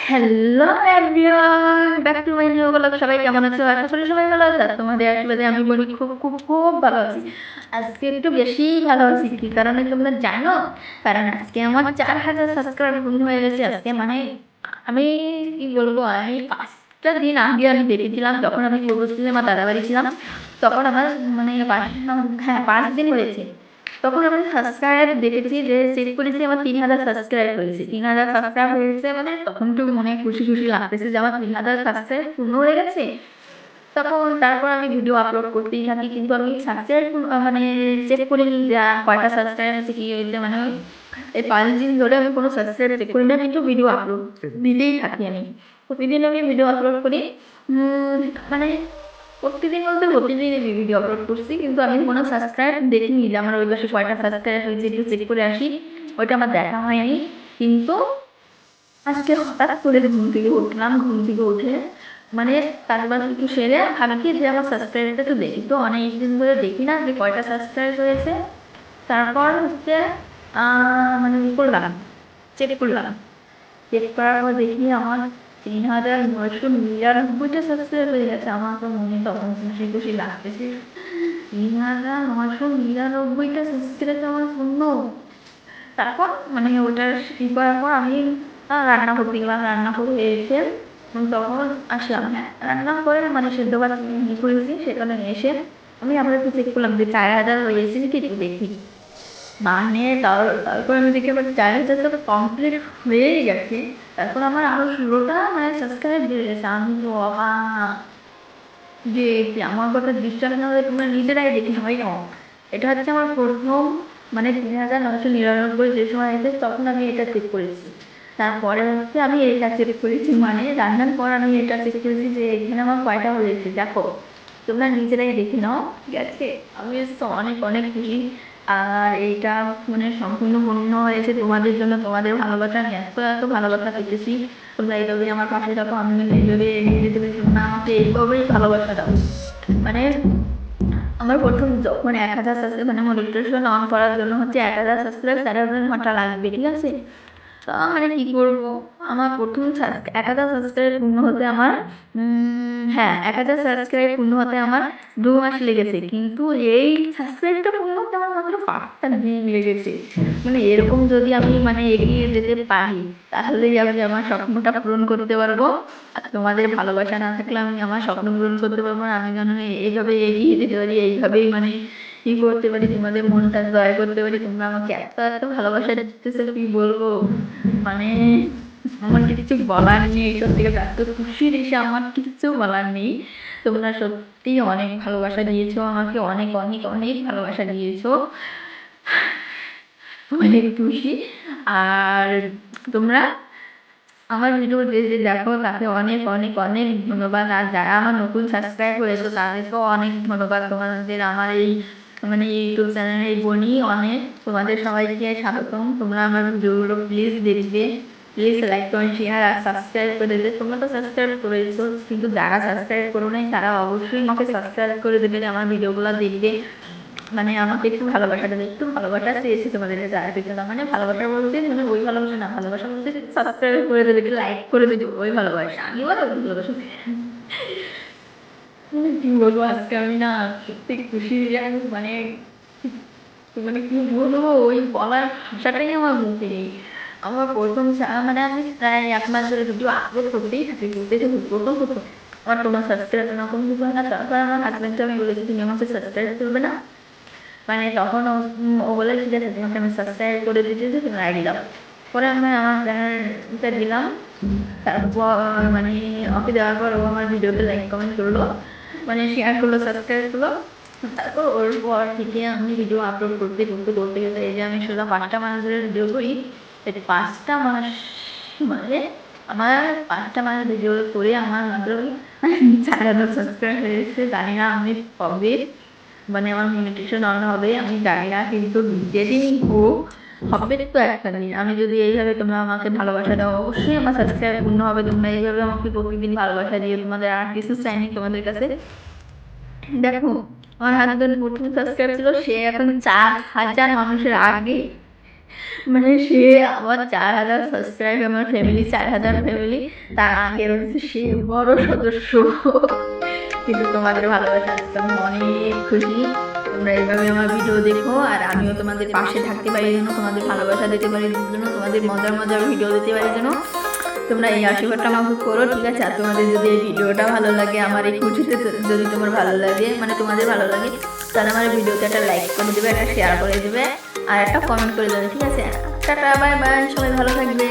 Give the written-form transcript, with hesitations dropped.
Hello everyone, back to my new blog. সবাই কেমন আছো? আশা করি সবাই ভালো আছে। আর তোমাদের আশীর্বাদে আমি বলি খুব খুব খুব ভালো আছি। আজকে একটু বেশি ভালো আছি। কি কারণে তোমরা জানো? কারণ আজকে আমার 4000 সাবস্ক্রাইবার পূর্ণ হয়ে গেছে। আজকে মানে আমি কি বলবো, আমি 5টা দিন আগে আমি দেখেছিলাম, তখন আমি পূর্বস্থলী আমার দাদা বাড়ি ছিলাম। তখন আমার মানে 5 দিন হয়েছে। তখন আমি সাবস্ক্রাইব দেখেছি যে চেক করেছি, আমার 3000 সাবস্ক্রাইব হয়েছে। 3000 সাবস্ক্রাইব হয়েছে মানে তখন তো মনে খুশি খুশি লাগতেছে যে আমার 3000 সাবস্ক্রাইব পূর্ণ হয়ে গেছে। তখন তারপর আমি ভিডিও আপলোড করতেই থাকি, কিন্তু আমি সাবস্ক্রাইব মানে চেক করি যে কয়টা সাবস্ক্রাইব আছে কি হয়েছে। মানে এই 5 দিন ধরে আমি কোনো সাবস্ক্রাইব চেক করি না, কিন্তু ভিডিও আপলোড দিতেই থাকি। আমি প্রতিদিন আমি ভিডিও আপলোড করি। মানে প্রতিদিন বলতে প্রতিদিনই ভিডিও আপলোড করছি, কিন্তু আমি কোনো সাবস্ক্রাইব দেখিনি যে আমার ওই পাশে কয়টা সাবস্ক্রাইব হয়েছে একটু চেক করে আসি, ওইটা আমার দেখা হয়নি। কিন্তু আজকে হঠাৎ করে ঘুম থেকে উঠলাম, ঘুম থেকে উঠে মানে কাজবাজ একটু সেরে ভাবছি যে আমার সাবস্ক্রাইবটা একটু দেখি। তো অনেক দিন ধরে দেখি না যে কয়টা সাবস্ক্রাইব হয়েছে। তারপর হচ্ছে মানে করলাম, চেক করলাম। চেক করার পর দেখি আমার 3999টা সাবস্ক্রাইব হয়ে গেছে। আমার তো মনে তখন খুশি খুশি লাগতেছে, 3999টা সাবস্ক্রাইব আমার শূন্য। তারপর মানে ওটা ই করার পর আমি রান্না করতে গেলাম। রান্না করে এসে তখন আসলাম। রান্না করে মানে সেদ্ধ ভাত করেছি, সেখানে এসে আমি আবার একটু চেক করলাম যে 4000 হয়েছে কি একটু দেখি। মানে তারপর আমি দেখি আমার 4000 তো কমপ্লিট হয়েই গেছে। তারপর আমার আরো 16টা মানে সাবস্ক্রাইব বেড়ে গেছে। আমি তো অবাক যে আমার কথা বিশ্বাস না হলে তোমরা নিজেরাই দেখে হয় না। এটা হচ্ছে আমার প্রথম মানে 3999 যে সময় এসে তখন আমি এটা চেক করেছি। তারপরে হচ্ছে আমি এটা চেক করেছি, মানে রান্নার পর আমি এটা চেক করেছি যে এখানে আমার কয়টা হয়েছে দেখো। তোমরা নিজেরাই দেখে নাও, ঠিক আছে? আমি তো অনেক অনেক খুশি। আর এইটা মানে সম্পূর্ণ পূর্ণ হয়েছে তোমাদের জন্য, তোমাদের ভালোবাসা। আমি এত এত ভালোবাসা পেতেছি। তোমরা এইভাবেই আমার পাশে থাকো, আমি এইভাবে এগিয়ে যেতে পারি। তোমরা আমাকে এইভাবেই ভালোবাসা দাও। মানে আমার প্রথম যখন 1000 সাবস্ক্রাইব মানে মোটিভেশন অন করার জন্য হচ্ছে 1000 সাবস্ক্রাইব 4000 ঘন্টা লাগবে, ঠিক আছে? তো মানে কি করবো, আমার প্রথম 1000 সাবস্ক্রাইব পূর্ণ হতে আমার হ্যাঁ 1000 সাবস্ক্রাইব পূর্ণ হতে আমার 2 মাস লেগেছে। কিন্তু এই সাবস্ক্রাইবটা পূর্ণ হতে আমার মাত্র 5টা দিন লেগেছে। মানে এরকম যদি আমি মানে এগিয়ে যেতে পারি, তাহলেই আমি আমার স্বপ্নটা পূরণ করতে পারবো। আর তোমাদের ভালোবাসা না থাকলে আমি আমার স্বপ্ন পূরণ করতে পারবো না। আমি যেন এইভাবে এগিয়ে যেতে পারি, এইভাবেই মানে কি করতে পারি, তোমাদের মনটা জয় করতে পারি। তোমরা আমাকে এত এত ভালোবাসা দিতেছো, কি বলবো। মানে আমার কিছু বলার নেই, সত্যি কথা এত খুশি এসে আমার কিচ্ছু বলার নেই। তোমরা সত্যি অনেক ভালোবাসা দিয়েছো আমাকে, অনেক অনেক অনেক ভালোবাসা দিয়েছো, অনেক খুশি। আর তোমরা আমার ভিডিও যে যে দেখো তাকে অনেক অনেক অনেক ধন্যবাদ। আর যারা আমার নতুন সাবস্ক্রাইব করেছো তাদেরকেও অনেক ধন্যবাদ। তোমাদের আমার এই মানে ইউটিউব চ্যানেলে বনি অনেক, তোমাদের সবাইকে স্বাগতম। তোমরা আমার ভিডিওগুলো প্লিজ দেখবে, প্লিজ লাইক কমেন্ট শেয়ার আর সাবস্ক্রাইব করে দেবে। তোমরা তো সাবস্ক্রাইব করেছো, কিন্তু যারা সাবস্ক্রাইব করো নাই তারা অবশ্যই আমাকে সাবস্ক্রাইব করে দেবে, আমার ভিডিওগুলো দেখবে। মানে আমাকে একটু ভালোবাসা দেবে, একটু ভালোবাসা চেয়েছি তোমাদের কাছে। আর কিছু না, মানে ভালোবাসা বলতে মানে ওই ভালোবাসা না, ভালোবাসা বলতে সাবস্ক্রাইব করে দেবে, একটু লাইক করে দেবে, ওই ভালোবাসা। আমি আবার ওই ভালোবাসা কি বলবো, আজকে আমি না সত্যি খুশি যে আমি মানে মানে কি বলবো, ওই বলার ভাষাটাই আমার মুখে নেই। আমার প্রথম মানে আমি প্রায় 1 মাস ধরে ভিডিও আপলোড করতেই থাকি, করতেই থাকি। প্রথম প্রথম আমার কোনো সাবস্ক্রাইব না, কোনো কিছু হয় না। তারপর আমার হাজব্যান্ডকে আমি বলেছি তুমি আমাকে সাবস্ক্রাইব করবে না। মানে তখন ও বলে ঠিক আছে তোমাকে আমি সাবস্ক্রাইব করে দিতেছি, তুমি আইডি দাও। পরে আমি আমার চ্যানেলটা দিলাম। তারপর মানে ওকে দেওয়ার পর ও আমার ভিডিওতে লাইক কমেন্ট করলো, মানে শেয়ার করলো, সাবস্ক্রাইব করলো। তারপর ওর পর থেকে আমি ভিডিও আপলোড করতে করতে বলতে গেলে এই যে আমি সোজা 5টা মাস ধরে ভিডিও করি। এই 5টা মাস মানে আমার 5টা মাস ভিডিও করে আমার মাত্র 4000 সাবস্ক্রাইব হয়েছে। জানি না আমি কবে মানে আমার মনিটাইজেশন অন হবে, আমি জানি না, কিন্তু যেদিনই হোক হবে তো একটা দিন। আমি যদি এইভাবে তোমরা আমাকে ভালোবাসা দাও, অবশ্যই আমার সাবস্ক্রাইব পূর্ণ হবে। তোমরা এইভাবে আমাকে প্রতিদিন ভালোবাসা দিও। তোমাদের আর কিছু চাইনি তোমাদের কাছে। দেখো আমার হাজবেন্ড প্রথম সাবস্ক্রাইব ছিল, সে এখন 4000 মানুষের আগে মানে সে আমার 4,000 সাবস্ক্রাইব, আমার ফ্যামিলি 4,000 ফ্যামিলি, তার আগের হচ্ছে সে বড় সদস্য। কিন্তু তোমাদের ভালোবাসার জন্য আমি অনেক খুশি। তোমরা এইভাবে আমার ভিডিও দেখো, আর আমিও তোমাদের পাশে থাকতে পারি যেন, তোমাদের ভালোবাসা দিতে পারি জন্য, তোমাদের মজার মজার ভিডিও দিতে পারি যেন। তোমরা এই আশীর্বাদটা আমাকে করো, ঠিক আছে? আর তোমাদের যদি এই ভিডিওটা ভালো লাগে, আমার এই খুশিতে যদি তোমার ভালো লাগে, মানে তোমাদের ভালো লাগে, তাহলে আমার ভিডিওতে একটা লাইক করে দেবে, একটা শেয়ার করে দেবে, আর একটা কমেন্ট করে দেবে, ঠিক আছে? টাটা, বাই বাই, সবাই ভালো থাকবে।